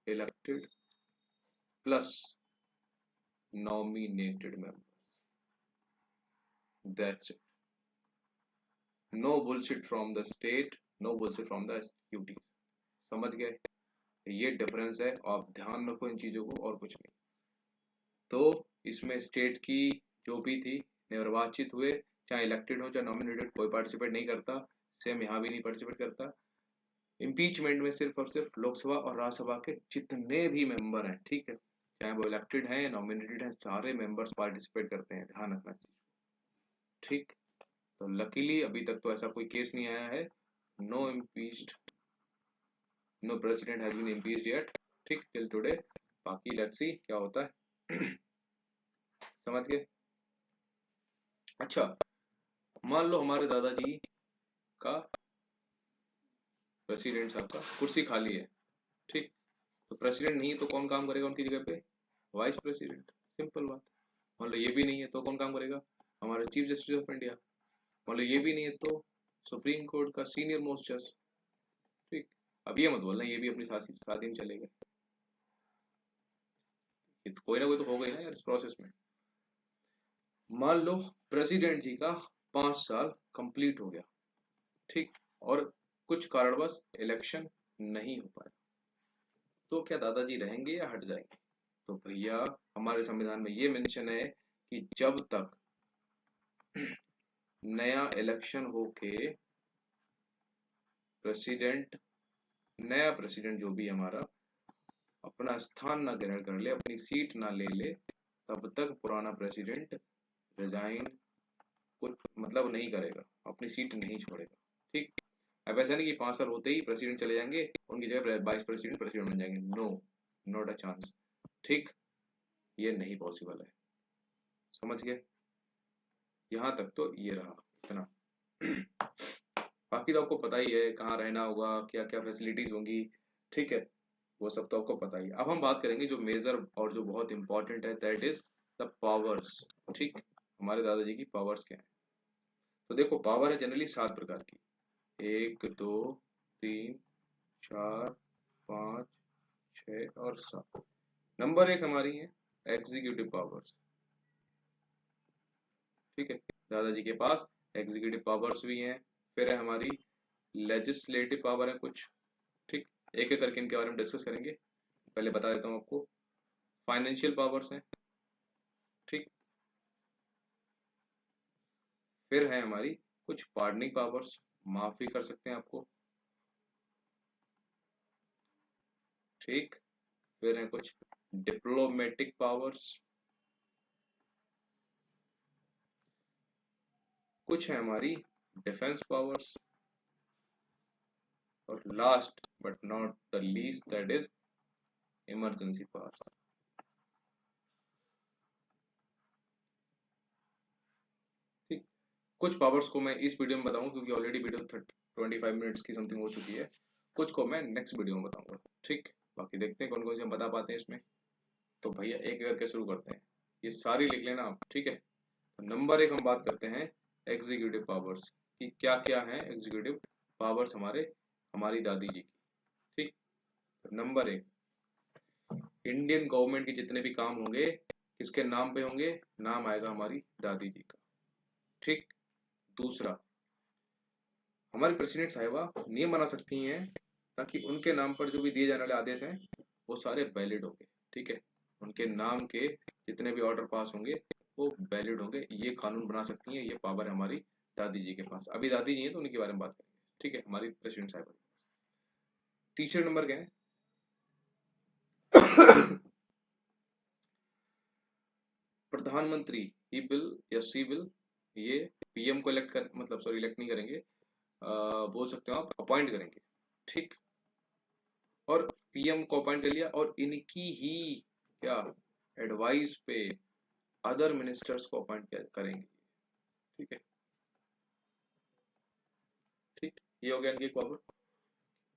Speaker 1: Elected plus nominated members, that's it. No bullshit from the state, no bullshit from the UT. समझ गए? ये डिफरेंस है, आप ध्यान रखो इन चीजों को, और कुछ नहीं। तो इसमें स्टेट की जो भी थी निर्वाचित हुए, चाहे इलेक्टेड हो चाहे नॉमिनेटेड, कोई पार्टिसिपेट नहीं करता। सेम यहाँ भी नहीं पार्टिसिपेट करता। इम्पीचमेंट में सिर्फ और सिर्फ लोकसभा और राज्यसभा के जितने भी मेंबर हैं, ठीक है, चाहे वो इलेक्टेड हैं नॉमिनेटेड हैं, सारे मेंबर्स पार्टिसिपेट करते हैं। ध्यान रखना चाहिए, ठीक। तो लकीली अभी तक तो ऐसा कोई केस नहीं आया है। No impeached, no president has been impeached yet, ठीक, टिल टुडे। बाकी लेट्स सी क्या होता है। समझ गए? अच्छा, मान लो हमारे दादाजी का, प्रेसिडेंट साहब का कुर्सी खाली है, ठीक। तो प्रेसिडेंट नहीं है तो कौन काम करेगा उनकी जगह पे? Vice president. सिंपल बात। मान लो ये भी नहीं है तो कौन काम करेगा? हमारे चीफ जस्टिस ऑफ इंडिया। मान लो ये भी नहीं है तो सुप्रीम कोर्ट का सीनियर मोस्ट जज, ठीक। अब ये मत बोलना ये भी अपनी साथी में चलेगा, ये तो कोई ना कोई तो हो गई ना यार इस प्रोसेस में। मान लो प्रेसिडेंट जी का 5 साल कंप्लीट हो गया, ठीक, और कुछ कारणवश इलेक्शन नहीं हो पाया, तो क्या दादाजी रहेंगे या हट जाएंगे? तो भैया, हमारे संविधान में ये मेंशन है कि जब तक नया इलेक्शन होके प्रेसिडेंट, नया प्रेसिडेंट जो भी हमारा अपना स्थान ना ग्रहण कर ले, अपनी सीट ना ले ले, तब तक पुराना प्रेसिडेंट रिजाइन कुछ मतलब नहीं करेगा, अपनी सीट नहीं छोड़ेगा। ठीक, अब ऐसा नहीं कि 5 साल होते ही प्रेसिडेंट चले जाएंगे, उनकी जगह वाइस प्रेसिडेंट प्रेसिडेंट बन जाएंगे। No, not a chance. ठीक, ये नहीं पॉसिबल है। समझ गए? यहाँ तक तो ये रहा इतना। बाकी तो आपको पता ही है कहाँ रहना होगा, क्या क्या फैसिलिटीज होंगी। ठीक है, वो सब तो आपको पता ही है। अब हम बात करेंगे जो मेजर और जो बहुत इंपॉर्टेंट है, दैट इज द पावर्स। ठीक, हमारे दादाजी की पावर्स क्या है? तो देखो, पावर है जनरली 7 प्रकार की, 1 2 3 4 5 6 और 7। नंबर 1 हमारी है एग्जीक्यूटिव पावर्स। ठीक है, दादाजी के पास एग्जीक्यूटिव पावर्स भी हैं। फिर है हमारी लेजिस्लेटिव पावर है कुछ। ठीक, एक एक करके इनके बारे में डिस्कस करेंगे। पहले बता देता हूँ आपको, फाइनेंशियल पावर्स हैं। ठीक, फिर है हमारी कुछ पार्डनिंग पावर्स, माफ भी कर सकते हैं आपको। ठीक, फिर है कुछ डिप्लोमेटिक पावर्स, कुछ है हमारी डिफेंस पावर्स, और last but not the least that is emergency powers. ठीक, कुछ पावर्स को मैं इस वीडियो में बताऊं क्योंकि ऑलरेडी वीडियो 25 मिनट्स की समथिंग हो चुकी है। कुछ को मैं नेक्स्ट वीडियो में बताऊंगा। ठीक, बाकी देखते हैं कौन कौन से हम बता पाते हैं इसमें। तो भैया एक एक करके शुरू करते हैं, ये सारी लिख लेना आप। ठीक है, तो नंबर 1 हम बात करते हैं एग्जीक्यूटिव पावर्स की, क्या क्या है एग्जीक्यूटिव पावर्स हमारे हमारी दादी जी की। ठीक, तो नंबर 1, इंडियन गवर्नमेंट के जितने भी काम होंगे किसके नाम पे होंगे? नाम आएगा हमारी दादी जी का। ठीक, दूसरा, हमारी प्रेसिडेंट साहिबा नियम बना सकती हैं ताकि उनके नाम पर जो भी दिए जाने वाले आदेश हैं वो सारे वैलिड होंगे। ठीक है, उनके नाम के जितने भी ऑर्डर पास होंगे वो वैलिड होंगे, ये कानून बना सकती हैं। ये पावर है हमारी दादी जी के पास। अभी दादी जी हैं तो उनके बारे में बात करेंगे। ठीक है, हमारी प्रेसिडेंट साहिबा। तीसरे नंबर क्या है? प्रधानमंत्री ही विल या सी विल, ये पीएम को इलेक्ट कर, मतलब सॉरी इलेक्ट नहीं करेंगे, बोल सकते हो आप अपॉइंट करेंगे। ठीक, और पीएम को अपॉइंट कर लिया और इनकी ही क्या एडवाइस पे अदर मिनिस्टर्स को अपॉइंट करेंगे। ठीक है, ठीक, ये हो गया इनकी पावर।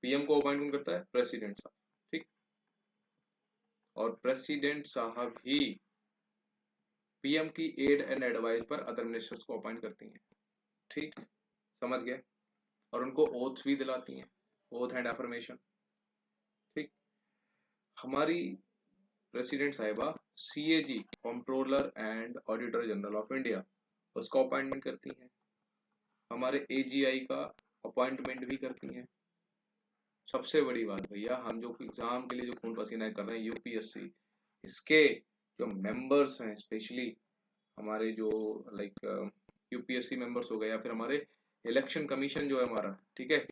Speaker 1: पीएम को अपॉइंट कौन करता है? प्रेसिडेंट साहब। ठीक, और प्रेसिडेंट साहब ही पीएम की एड एंड एडवाइस पर अदर मिनिस्टर्स को अपॉइंट करती हैं। ठीक, समझ गए? और उनको ओथ भी दिलाती हैं, ओथ एंड अफर्मेशन। ठीक, हमारी प्रेसिडेंट साहिबा CAG controller and auditor general of India उसका अपॉइंटमेंट करती हैं। हमारे एजीआई का अपॉइंटमेंट भी करती हैं। सबसे बड़ी बात भैया, हम जो एग्जाम के लिए जो खून पसीना कर रहे हैं यूपीएससी, इसके जो मेंबर्स हैं, स्पेशली हमारे जो लाइक यूपीएससी मेंबर्स हो गए, या फिर हमारे इलेक्शन कमीशन जो है हमारा, ठीक है,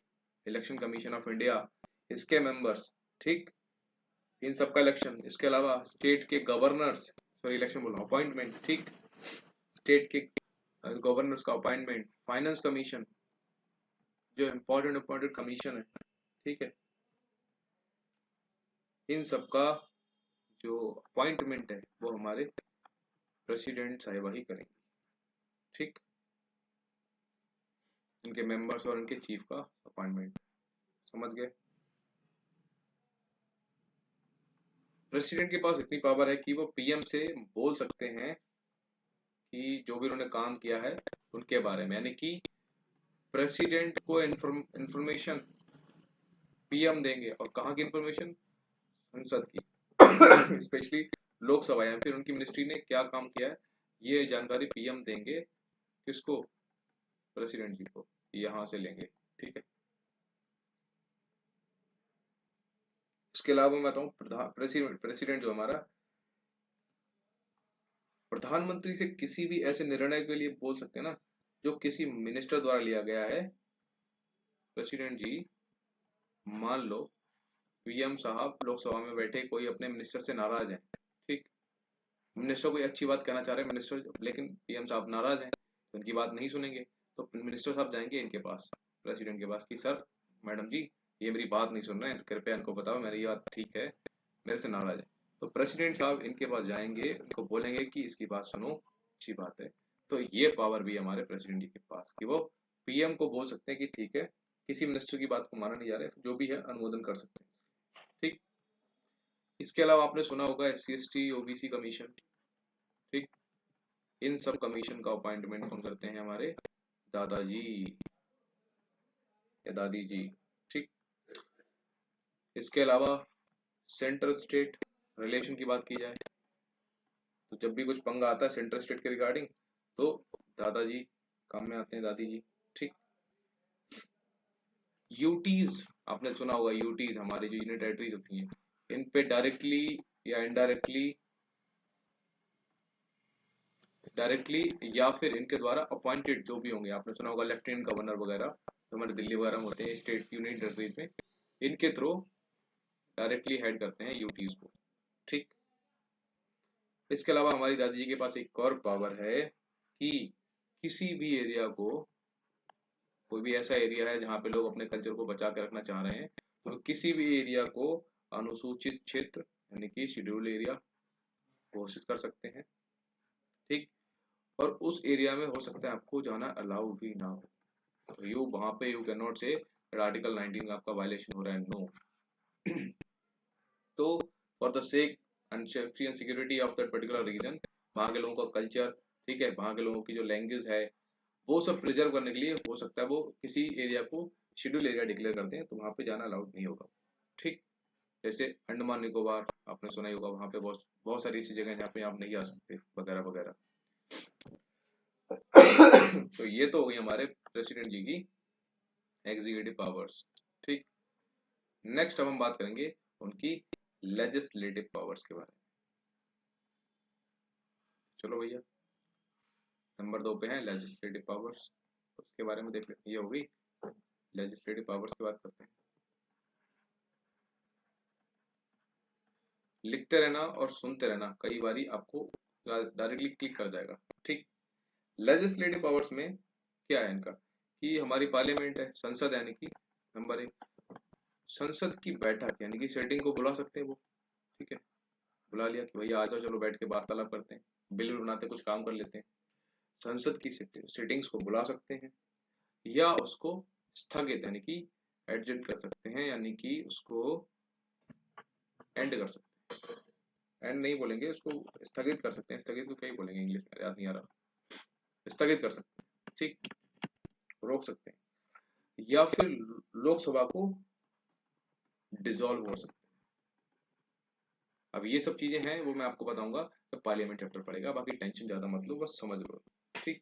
Speaker 1: इलेक्शन कमीशन ऑफ इंडिया, इसके मेंबर्स। ठीक, इन सबका इलेक्शन, इसके अलावा स्टेट के गवर्नर्स, सॉरी इलेक्शन बोल रहा हूँ, अपॉइंटमेंट। ठीक, स्टेट के गवर्नर्स का अपॉइंटमेंट, फाइनेंस कमीशन, जो इम्पोर्टेंट कमीशन है। ठीक है, इन सबका जो अपॉइंटमेंट है वो हमारे प्रेसिडेंट साहिबा ही करेंगे। ठीक, इनके मेंबर्स और इनके चीफ का अपॉइंटमेंट। समझ गए? प्रेसिडेंट के पास इतनी पावर है कि वो पीएम से बोल सकते हैं कि जो भी उन्होंने काम किया है उनके बारे में, यानी कि प्रेसिडेंट को इंफॉर्मेशन पीएम देंगे। और कहाँ की इंफॉर्मेशन? संसद की, स्पेशली लोकसभा या फिर उनकी मिनिस्ट्री ने क्या काम किया है, ये जानकारी पीएम देंगे। किसको? प्रेसिडेंट जी को, यहाँ से लेंगे। ठीक है, इसके अलावा मैं बताऊं, प्रेसिडेंट जो हमारा प्रधानमंत्री से किसी भी ऐसे निर्णय के लिए बोल सकते हैं ना जो किसी मिनिस्टर द्वारा लिया गया है। प्रेसिडेंट जी मान लो पीएम साहब लोकसभा में बैठे कोई अपने मिनिस्टर से नाराज है, ठीक, मिनिस्टर कोई अच्छी बात कहना चाह रहे हैं मिनिस्टर, लेकिन पीएम साहब नाराज हैं तो उनकी बात नहीं सुनेंगे, तो मिनिस्टर साहब जाएंगे इनके पास, प्रेसिडेंट के पास कि सर मैडम जी ये मेरी बात नहीं सुन रहे हैं, कृपया इनको बताओ मेरी बात ठीक है, मेरे से नाराज है। तो प्रेसिडेंट साहब इनके पास जाएंगे, इनको बोलेंगे कि इसकी बात सुनो, अच्छी बात है। तो ये पावर भी हमारे प्रेसिडेंट जी के पास कि वो पीएम को बोल सकते हैं कि ठीक है, किसी मिनिस्टर की बात को माना नहीं जा रहा है, तो जो भी है अनुमोदन कर सकते हैं, ठीक। इसके अलावा आपने सुना होगा SC ST OBC कमीशन, ठीक, इन सब कमीशन का अपॉइंटमेंट कौन करते हैं, हमारे दादाजी या दादी जी, ठीक। इसके अलावा सेंट्रल स्टेट रिलेशन की बात की जाए तो जब भी कुछ पंगा आता है सेंट्रल स्टेट के रिगार्डिंग तो दादाजी काम में आते हैं, दादी जी, ठीक। यूटीज आपने सुना होगा, यूटीज हमारी जो यूनियन टेरिटरीज होती हैं, इन पे डायरेक्टली या इनडायरेक्टली, डायरेक्टली या फिर इनके द्वारा अपॉइंटेड जो भी होंगे, आपने सुना होगा लेफ्टिनेंट गवर्नर वगैरह जो हमारे दिल्ली वगैरह में होते हैं स्टेट यूनियन टेरिटरीज में, इनके थ्रू डायरेक्टली हेड करते हैं यूटीज को, ठीक। इसके अलावा हमारी दादी जी के पास एक और पावर है कि किसी भी एरिया को, कोई भी ऐसा एरिया है जहाँ पे लोग अपने कल्चर को बचा के रखना चाह रहे हैं, तो किसी भी एरिया को अनुसूचित क्षेत्र यानी कि शेड्यूल एरिया घोषित कर सकते हैं, ठीक। और उस एरिया में हो सकता है आपको जाना अलाउ भी ना हो, तो यू वहां पे you can not say article 19 का आपका वायलेशन हो रहा है, नो। तो for the sake and safety and security of that particular region, वहाँ के लोगों का कल्चर, ठीक है, वहाँ के लोगों की जो लैंग्वेज है वो सब प्रिजर्व करने के लिए हो सकता है वो किसी एरिया को शेड्यूल एरिया डिक्लेयर करते हैं, तो वहाँ पे जाना अलाउड नहीं होगा, ठीक। जैसे अंडमान निकोबार आपने सुना ही होगा, वहाँ पे बहुत बहुत सारी ऐसी जगह जहाँ पे आप नहीं आ सकते वगैरह वगैरह। तो ये तो हो गई हमारे प्रेसिडेंट जी की एग्जीक्यूटिव पावर्स, ठीक। नेक्स्ट अब हम बात करेंगे उनकी लेजिस्लेटिव पावर्स के बारे में। चलो भैया नंबर 2 पे है लेजिस्लेटिव पावर्स, उसके बारे में देख लेते हैं। ये होगी लेजिस्लेटिव पावर्स की बात करते हैं। लिखते रहना और सुनते रहना, कई बारी आपको डायरेक्टली क्लिक कर जाएगा, ठीक। लेजिस्लेटिव पावर्स में क्या है इनका कि हमारी पार्लियामेंट है, संसद यानी कि नंबर 1, संसद की बैठक यानी कि सेटिंग को बुला सकते हैं वो, ठीक है, बुला लिया कि भैया आ जाओ चलो बैठ के वार्तालाप करते हैं, बिल बनाते कुछ काम कर लेते हैं, संसद की सेटिंग्स को बुला सकते हैं या उसको स्थगित यानी कि एडजस्ट कर सकते हैं, यानी कि उसको एंड कर सकते हैं, एंड नहीं बोलेंगे उसको, स्थगित कर सकते हैं, स्थगित को क्या ही बोलेंगे इंग्लिश में याद नहीं आ रहा, स्थगित कर सकते हैं, ठीक, रोक सकते हैं या फिर लोकसभा को डिसॉल्व हो सकते हैं। अब ये सब चीजें हैं वो मैं आपको बताऊंगा तो पार्लियामेंट चैप्टर पड़ेगा, बाकी टेंशन ज्यादा मत लो, बस समझ लो, ठीक।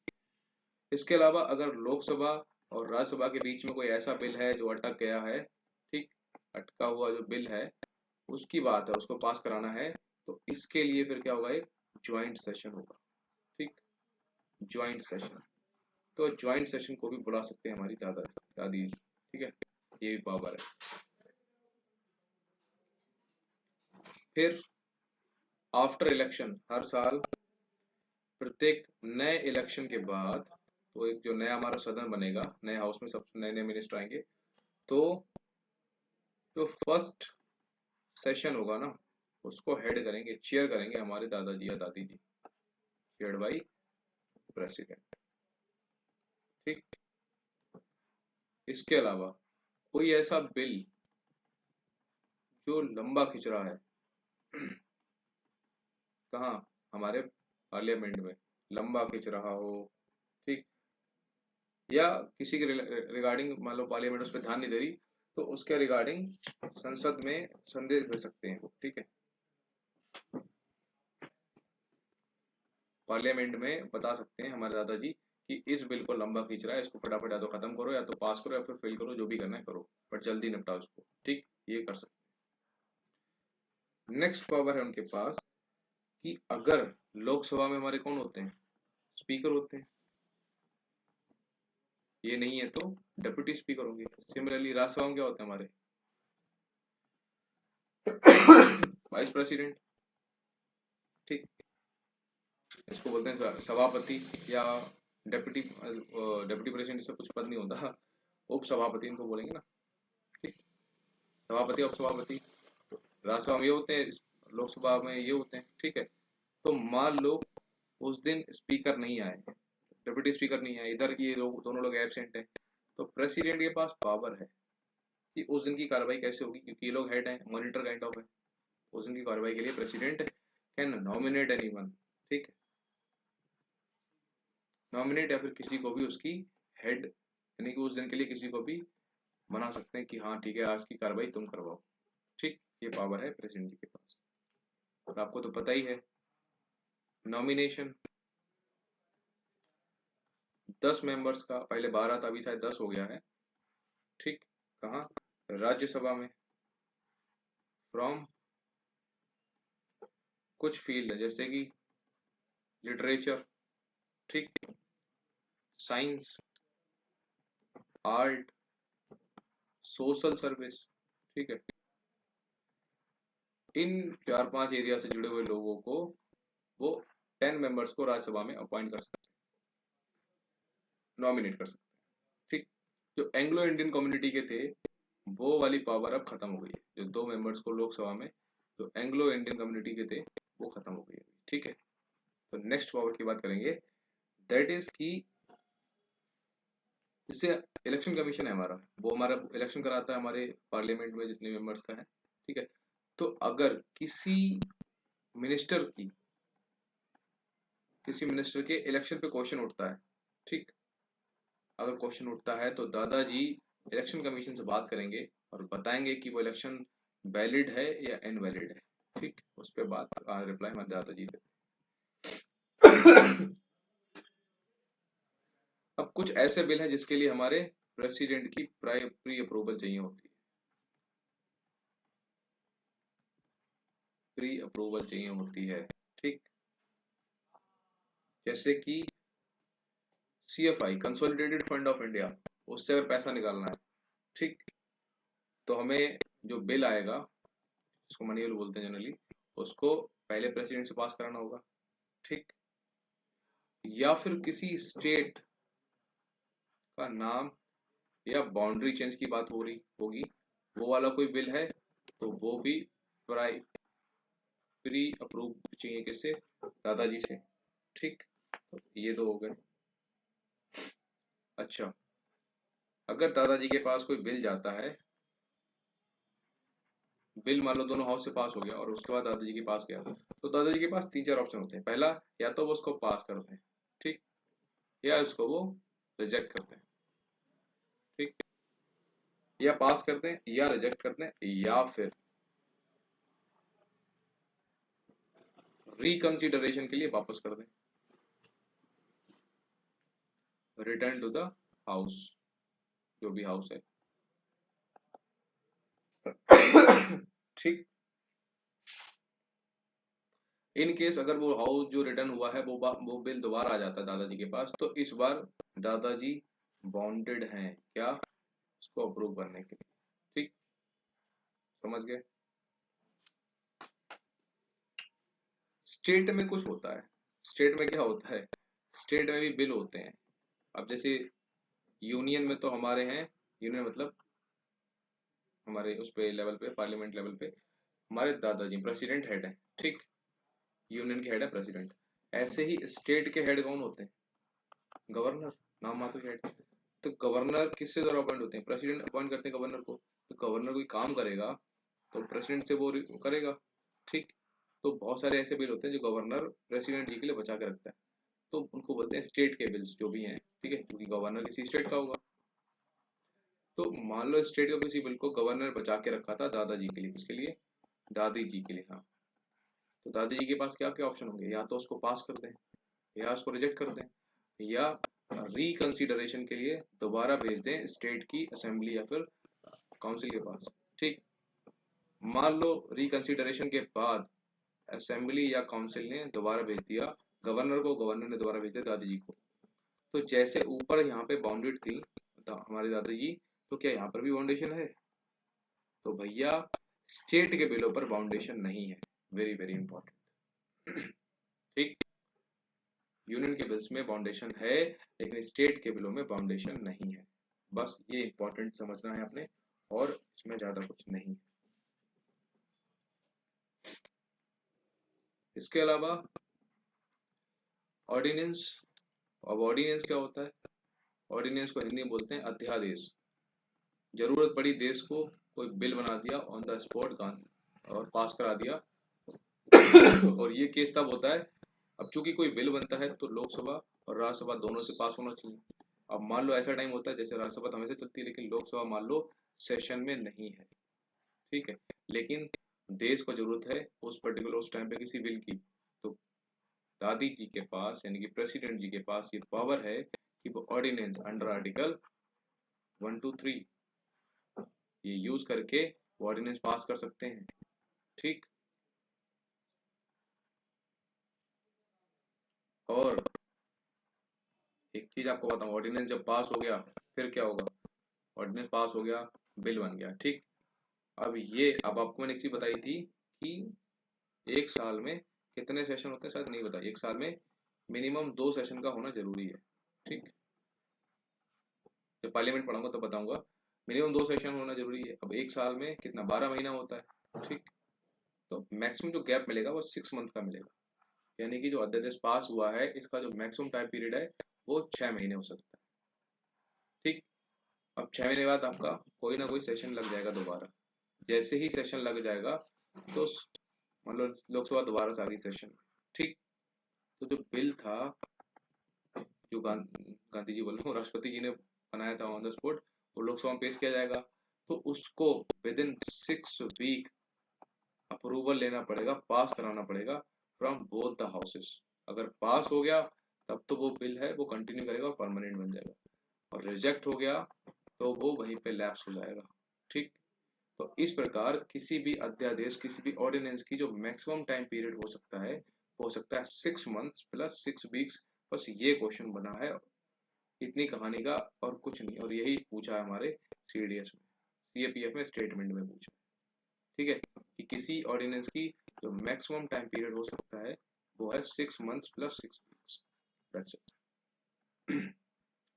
Speaker 1: इसके अलावा अगर लोकसभा और राज्यसभा के बीच में कोई ऐसा बिल है जो अटक गया है, ठीक, अटका हुआ जो बिल है उसकी बात है, उसको पास कराना है, तो इसके लिए फिर क्या होगा, एक ज्वाइंट सेशन होगा, ठीक, ज्वाइंट सेशन। तो ज्वाइंट सेशन को भी बुला सकते हैं हमारी दादी, ठीक है, ये भी पावर है। फिर आफ्टर इलेक्शन, हर साल प्रत्येक नए इलेक्शन के बाद, तो एक जो नया हमारा सदन बनेगा, नए हाउस में सब नए नए मिनिस्टर आएंगे, तो जो फर्स्ट सेशन होगा ना उसको हेड करेंगे, चेयर करेंगे हमारे दादाजी या दादी जी, चेयर्ड बाई प्रेसिडेंट, ठीक। इसके अलावा कोई ऐसा बिल जो लंबा खिंच रहा है कहाँ, हमारे पार्लियामेंट में लंबा खिंच रहा हो, ठीक, या किसी के रिगार्डिंग मान लो पार्लियामेंट उस पर ध्यान नहीं दे रही, तो उसके रिगार्डिंग संसद में संदेश भेज सकते हैं, ठीक है, पार्लियामेंट में बता सकते हैं हमारे दादाजी कि इस बिल को लंबा खींच रहा है, इसको फटाफट या तो खत्म करो या तो पास करो या फिर फेल करो, जो भी करना है करो, बट जल्दी निपटाओ इसको, ठीक, ये कर सकते हैं। नेक्स्ट पावर है उनके पास कि अगर लोकसभा में हमारे कौन होते हैं, स्पीकर होते हैं, ये नहीं है तो डेप्यूटी स्पीकर होंगे। सिमिलरली राज्यसभा में क्या होते हैं हमारे, वाइस प्रेसिडेंट, ठीक, इसको बोलते हैं सभापति या डेप्यूटी डेप्यूटी प्रेसिडेंट, से कुछ पद नहीं होता, उप सभापति इनको बोलेंगे ना, ठीक, सभापति उप सभापति, राज्यसभा में ये होते हैं, लोकसभा में ये होते हैं, ठीक है। तो मान लो उस दिन स्पीकर नहीं आए, डेप्यूटी स्पीकर नहीं आए, इधर ये लोग दोनों लोग एबसेंट हैं, तो प्रेसिडेंट के पास पावर है कि उस दिन की कार्रवाई कैसे होगी, क्योंकि ये लोग हेड हैं, मॉनिटर काइंड ऑफ है, उस दिन की कार्रवाई के लिए प्रेसिडेंट कैन नॉमिनेट एनीवन, ठीक है, नॉमिनेट या फिर किसी को भी उसकी हेड, यानी कि उस दिन के लिए किसी को भी मना सकते हैं कि हाँ ठीक है आज की कार्रवाई तुम करवाओ, ठीक, ये पावर है प्रेसिडेंट जी के पास। और आपको तो पता ही है नॉमिनेशन 10 मेंबर्स का, पहले 12 था, अभी शायद 10 हो गया है, ठीक, कहाँ, राज्यसभा में, फ्रॉम कुछ फील्ड है जैसे कि लिटरेचर, ठीक, साइंस, आर्ट, सोशल सर्विस, ठीक है, इन 4-5 एरिया से जुड़े हुए लोगों को वो 10 मेंबर्स को राज्यसभा में अपॉइंट कर सकते हैं, नॉमिनेट कर सकते हैं, ठीक। जो एंग्लो इंडियन कम्युनिटी के थे वो वाली पावर अब खत्म हो गई है, जो 2 मेंबर्स को लोकसभा में जो एंग्लो इंडियन कम्युनिटी के थे वो खत्म हो गई है, ठीक है। तो नेक्स्ट पावर की बात करेंगे, दैट इज की जैसे इलेक्शन कमीशन है हमारा, वो हमारा इलेक्शन कराता है हमारे पार्लियामेंट में जितने मेंबर्स का है, ठीक है। तो अगर मिनिस्टर की किसी मिनिस्टर के इलेक्शन पे क्वेश्चन उठता है, ठीक, अगर क्वेश्चन उठता है तो दादाजी इलेक्शन कमीशन से बात करेंगे और बताएंगे कि वो इलेक्शन वैलिड है या इनवैलिड है, ठीक, उस पर बात रिप्लाई हमारे दादाजी देते। अब कुछ ऐसे बिल हैं जिसके लिए हमारे प्रेसिडेंट की प्री अप्रूवल चाहिए होती है, प्री अप्रूवल चाहिए होती है, ठीक, जैसे कि CFI consolidated fund of India, उससे अगर पैसा निकालना है, ठीक, तो हमें जो बिल आएगा, उसको मनी बिल बोलते हैं जनरली, उसको पहले प्रेसिडेंट से पास कराना होगा, ठीक, या फिर किसी स्टेट का नाम या बाउंड्री चेंज की बात हो रही होगी, वो वाला कोई बिल है तो वो भी प्री अप्रूव चाहिए किससे, दादाजी से, ठीक, तो ये दो हो गए। अच्छा, अगर दादाजी के पास कोई बिल जाता है, बिल मान लो दोनों हाउस से पास हो गया और उसके बाद दादाजी के पास गया, तो दादाजी के पास 3-4 ऑप्शन होते हैं, पहला या तो वो उसको पास करते हैं, ठीक, या उसको वो रिजेक्ट करते हैं, ठीक, या पास करते हैं या रिजेक्ट करते हैं या फिर रिकंसिडरेशन के लिए वापस कर दें, रिटर्न टू द हाउस, जो भी हाउस है, ठीक। इन केस अगर वो हाउस जो रिटर्न हुआ है वो बिल दोबारा आ जाता है दादाजी के पास, तो इस बार दादाजी बाउंडेड हैं क्या, उसको अप्रूव करने के लिए, ठीक, समझ गए। स्टेट में कुछ होता है, स्टेट में क्या होता है, स्टेट में भी बिल होते हैं। अब जैसे यूनियन में तो हमारे हैं, यूनियन मतलब हमारे उस पे लेवल पे, पार्लियामेंट लेवल पे हमारे दादाजी प्रेसिडेंट हेड है, ठीक, यूनियन के हेड है प्रेसिडेंट। ऐसे ही स्टेट के हेड कौन होते हैं, गवर्नर, नाम मात्र के हेड। तो गवर्नर किससे द्वारा अपॉइंट होते हैं, प्रेसिडेंट अपॉइंट करते हैं गवर्नर को, तो गवर्नर कोई काम करेगा तो प्रेसिडेंट से वो करेगा, ठीक। तो बहुत सारे ऐसे बिल होते हैं जो गवर्नर प्रेसिडेंट जी के लिए बचा के रखता है, तो उनको बोलते हैं स्टेट के बिल्स जो भी हैं, ठीक है, क्योंकि गवर्नर किसी स्टेट का होगा। तो मान लो स्टेट का किसी बिल को गवर्नर बचा के रखा था दादाजी के लिए, किसके लिए, दादी जी के लिए, हाँ, तो दादी जी के पास क्या क्या ऑप्शन होंगे, या तो उसको पास कर दें या उसको रिजेक्ट कर दें या रिकंसिडरेशन के लिए दोबारा भेज दें स्टेट की असेंबली या फिर काउंसिल के पास, ठीक। मान लो रिकंसिडरेशन के बाद असेंबली या काउंसिल ने दोबारा भेज दिया गवर्नर को, गवर्नर ने दोबारा भेज दिया दादी जी को, तो जैसे ऊपर यहाँ पे बाउंडेड थी हमारी दादी जी, तो क्या यहाँ पर भी बाउंडेशन है, तो भैया स्टेट के बिलों पर बाउंडेशन नहीं है, वेरी वेरी इंपॉर्टेंट। ठीक, यूनियन के बिल्स में बाउंडेशन है लेकिन स्टेट के बिलों में बाउंडेशन नहीं है, बस ये इंपॉर्टेंट समझना है आपने, और इसमें ज्यादा कुछ नहीं। इसके अलावा ऑर्डिनेंस, अब ऑर्डिनेंस क्या होता है? ऑर्डिनेंस को हिंदी में बोलते हैं अध्यादेश। जरूरत पड़ी देश को, कोई बिल बना दिया ऑन द स्पॉट और पास करा दिया और ये केस तब होता है, अब चूंकि कोई बिल बनता है तो लोकसभा और राज्यसभा दोनों से पास होना चाहिए। अब मान लो ऐसा टाइम होता है जैसे राज्यसभा तो हमेशा चलती है लेकिन लोकसभा मान लो सेशन में नहीं है, ठीक है, लेकिन देश को जरूरत है उस पर्टिकुलर उस टाइम पे किसी बिल की, तो दादी जी के पास यानी कि प्रेसिडेंट जी के पास ये पावर है कि वो ऑर्डिनेंस अंडर आर्टिकल 123 ये यूज करके वो ऑर्डिनेंस पास कर सकते हैं। ठीक, और एक चीज आपको बताऊं, ऑर्डिनेंस जब पास हो गया फिर क्या होगा? ऑर्डिनेंस पास हो गया, बिल बन गया, ठीक। अब आपको मैंने एक चीज बताई थी कि एक साल में कितने सेशन होते हैं, शायद नहीं बताया। एक साल में मिनिमम 2 सेशन का होना जरूरी है, ठीक। जब पार्लियामेंट पढ़ाऊंगा तो बताऊंगा, मिनिमम 2 सेशन होना जरूरी है। अब एक साल में कितना, 12 महीना होता है, ठीक। तो मैक्सिमम जो गैप मिलेगा वो 6 मंथ का मिलेगा, यानी कि जो अध्यादेश पास हुआ है इसका जो मैक्सिमम टाइम पीरियड है वो 6 महीने हो सकता है, ठीक। अब 6 महीने बाद आपका कोई ना कोई सेशन लग जाएगा दोबारा। जैसे ही सेशन लग जाएगा तो मतलब लोकसभा दोबारा से आ गई सेशन, ठीक। तो जो बिल था, जो गांधी जी बोल रहा हूँ, राष्ट्रपति जी ने बनाया था ऑन द स्पॉट, वो लोकसभा में पेश किया जाएगा, तो उसको विद इन 6 वीक अप्रूवल लेना पड़ेगा, पास कराना पड़ेगा फ्रॉम बोथ द हाउसेस। अगर पास हो गया तब तो वो बिल है वो कंटिन्यू करेगा और परमानेंट बन जाएगा, और रिजेक्ट हो गया तो वो वहीं पे लैप्स हो जाएगा, ठीक। तो इस प्रकार किसी भी अध्यादेश, किसी भी ऑर्डिनेंस की जो मैक्सिमम टाइम पीरियड हो सकता है वो हो सकता है 6 मंथ्स प्लस 6 वीक्स। बस ये क्वेश्चन बना है, इतनी कहानी का और कुछ नहीं, और यही पूछा है हमारे सीडीएस में, सीएपीएफ में स्टेटमेंट में पूछा, ठीक है, कि किसी ऑर्डिनेंस की जो मैक्सिमम टाइम पीरियड हो सकता है वो है 6 months plus 6 weeks, that's it.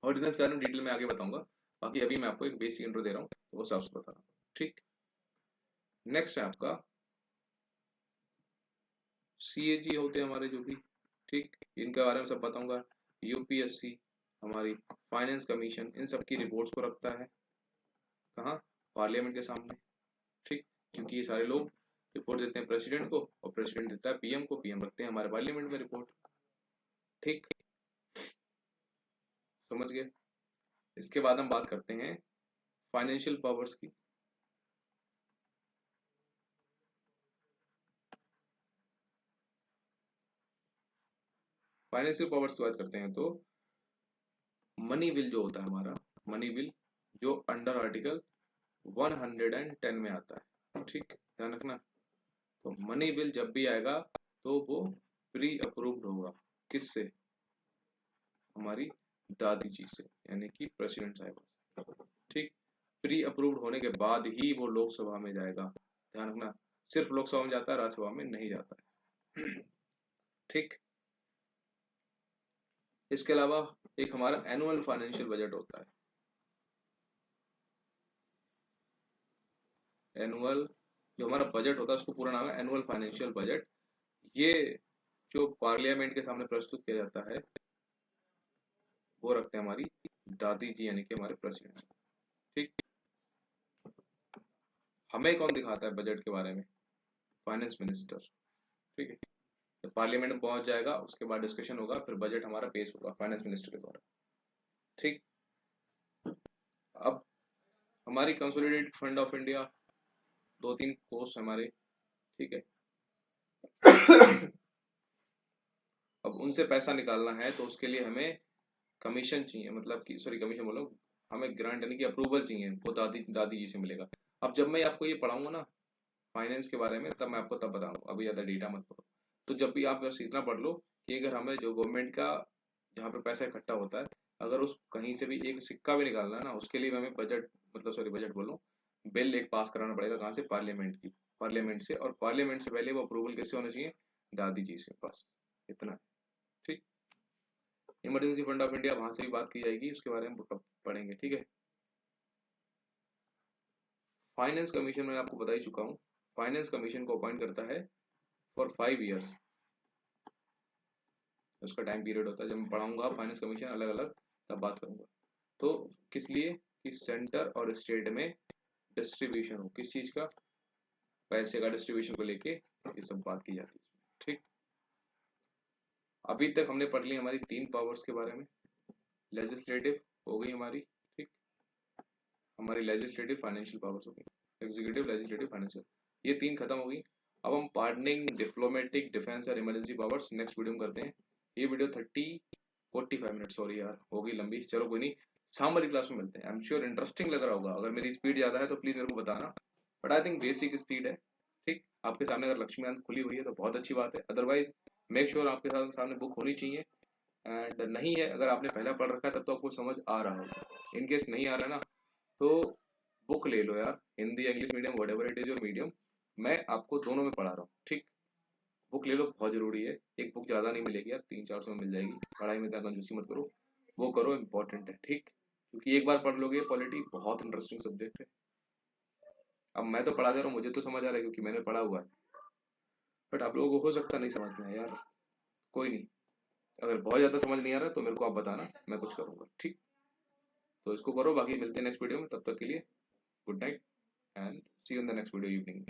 Speaker 1: Ordinance के बारे में डिटेल में आगे बताऊंगा, बाकी अभी मैं आपको एक बेसिक इंट्रो दे रहा हूँ तो वो सब बता रहा हूँ, ठीक। नेक्स्ट है आपका सीएजी होते हैं हमारे जो भी, ठीक, इनके बारे में सब बताऊंगा। यूपीएससी, हमारी फाइनेंस कमीशन, इन सब की रिपोर्ट्स को रखता है कहाँ? पार्लियामेंट के सामने, ठीक, क्योंकि ये सारे लोग रिपोर्ट देते हैं प्रेसिडेंट को और प्रेसिडेंट देता है पीएम को, पीएम रखते हैं हमारे पार्लियामेंट में रिपोर्ट, ठीक, समझ गए। इसके बाद हम बात करते हैं फाइनेंशियल पावर्स की। फाइनेंशियल पावर्स की बात करते हैं तो मनी बिल जो होता है हमारा, मनी बिल जो अंडर आर्टिकल 110 में आता है, ठीक, ध्यान रखना। तो मनी बिल जब भी आएगा तो वो प्री अप्रूव्ड होगा, किससे? हमारी दादी जी से, यानी कि प्रेसिडेंट साहब, ठीक। प्री अप्रूव्ड होने के बाद ही वो लोकसभा में जाएगा, ध्यान रखना, सिर्फ लोकसभा में जाता है, राज्यसभा में नहीं जाता है, ठीक। इसके अलावा एक हमारा एनुअल फाइनेंशियल बजट होता है, एनुअल जो हमारा बजट होता है उसको पूरा नाम है एनुअल फाइनेंशियल बजट। ये जो पार्लियामेंट के सामने प्रस्तुत किया जाता है वो रखते हैं हमारी दादी जी यानी कि हमारे प्रेसिडेंट, ठीक। हमें कौन दिखाता है बजट के बारे में? फाइनेंस मिनिस्टर, ठीक है। तो पार्लियामेंट में पहुंच जाएगा, उसके बाद डिस्कशन होगा, फिर बजट हमारा पेश होगा फाइनेंस मिनिस्टर के द्वारा, ठीक। अब हमारी consolidated fund of India, 2-3 course हमारे, ठीक है। अब उनसे पैसा निकालना है तो उसके लिए हमें कमीशन चाहिए, मतलब कि सॉरी कमीशन बोलो, हमें ग्रांट यानी कि अप्रूवल चाहिए, वो दादी दादी जी से मिलेगा। अब जब मैं आपको ये पढ़ाऊंगा ना फाइनेंस के बारे में तब मैं आपको तब बताऊंगा, अभी ज़्यादा डेटा मत पढ़ो। तो जब भी आप बस इतना पढ़ लो कि अगर हमें जो गवर्नमेंट का जहाँ पे पैसा इकट्ठा होता है, अगर उस कहीं से भी एक सिक्का भी निकालना है ना उसके लिए हमें बजट, मतलब सॉरी बजट बोलो, बिल एक पास कराना पड़ेगा, कहाँ से? पार्लियामेंट से, और पार्लियामेंट से पहले वो अप्रूवल किससे होना चाहिए? दादी जी से, बस इतना है। ठीक। इमरजेंसी फंड ऑफ इंडिया, वहां से भी बात की जाएगी, उसके बारे में पढ़ेंगे, ठीक है। फाइनेंस कमीशन मैं आपको बता ही चुका हूँ। फाइनेंस कमीशन को अपॉइंट करता है फॉर 5 ईयर्स, उसका टाइम पीरियड होता है। जब मैं पढ़ाऊंगा फाइनेंस कमीशन अलग अलग, तब बात करूंगा। तो किस लिए? कि सेंटर और स्टेट में डिस्ट्रीब्यूशन हो, किस चीज का? पैसे का डिस्ट्रीब्यूशन को लेके ये सब बात की जाती है। ठीक। अभी तक हमने पढ़ ली हमारी 3 पावर्स के बारे में। लेजिस्लेटिव हो गई हमारी, ठीक। हमारी लेजिस्लेटिव फाइनेंशियल पावर्स हो गई, एग्जीक्यूटिव लेजिस्लेटिव फाइनेंशियल, ये 3 खत्म हो गई। अब हम पार्डनिंग, डिप्लोमेटिक, डिफेंस और इमरजेंसी पावर्स नेक्स्ट वीडियो में करते हैं। ये वीडियो 45 मिनट, सॉरी यार हो गई लंबी, चलो कोई नहीं, शाम वाली क्लास में मिलते हैं। आई एम श्योर इंटरेस्टिंग लग रहा होगा। अगर मेरी स्पीड ज्यादा है तो प्लीज मेरे को बताना, but I think basic speed है। ठीक। आपके सामने अगर लक्ष्मीकांत खुली हुई है तो बहुत अच्छी बात है, अदरवाइज मेक श्योर आपके सामने बुक होनी चाहिए। एंड नहीं है, अगर आपने पहला पढ़ रखा है तब तो आपको समझ आ रहा होगा। इन केस नहीं आ रहा है ना, तो बुक ले लो यार, Hindi English medium what ever it is your medium, मैं आपको दोनों में पढ़ा रहा हूँ। ठीक। बुक ले लो, बहुत जरूरी है। एक बुक ज्यादा नहीं मिलेगी यार, 300-400 में मिल जाएगी। पढ़ाई में इतना कंजूसी मत करो, वो करो, इंपॉर्टेंट है। ठीक। क्योंकि एक बार पढ़ लोगे, पॉलिटी बहुत इंटरेस्टिंग सब्जेक्ट है। अब मैं तो पढ़ा दे रहा हूँ, मुझे तो समझ आ रहा है क्योंकि मैंने पढ़ा हुआ है, बट आप लोगों को हो सकता नहीं समझ में आए यार, कोई नहीं। अगर बहुत ज्यादा समझ नहीं आ रहा तो मेरे को आप बताना, मैं कुछ करूंगा। ठीक। तो इसको करो, बाकी मिलते हैं नेक्स्ट वीडियो में, तब तक के लिए good night and see you in the next video evening.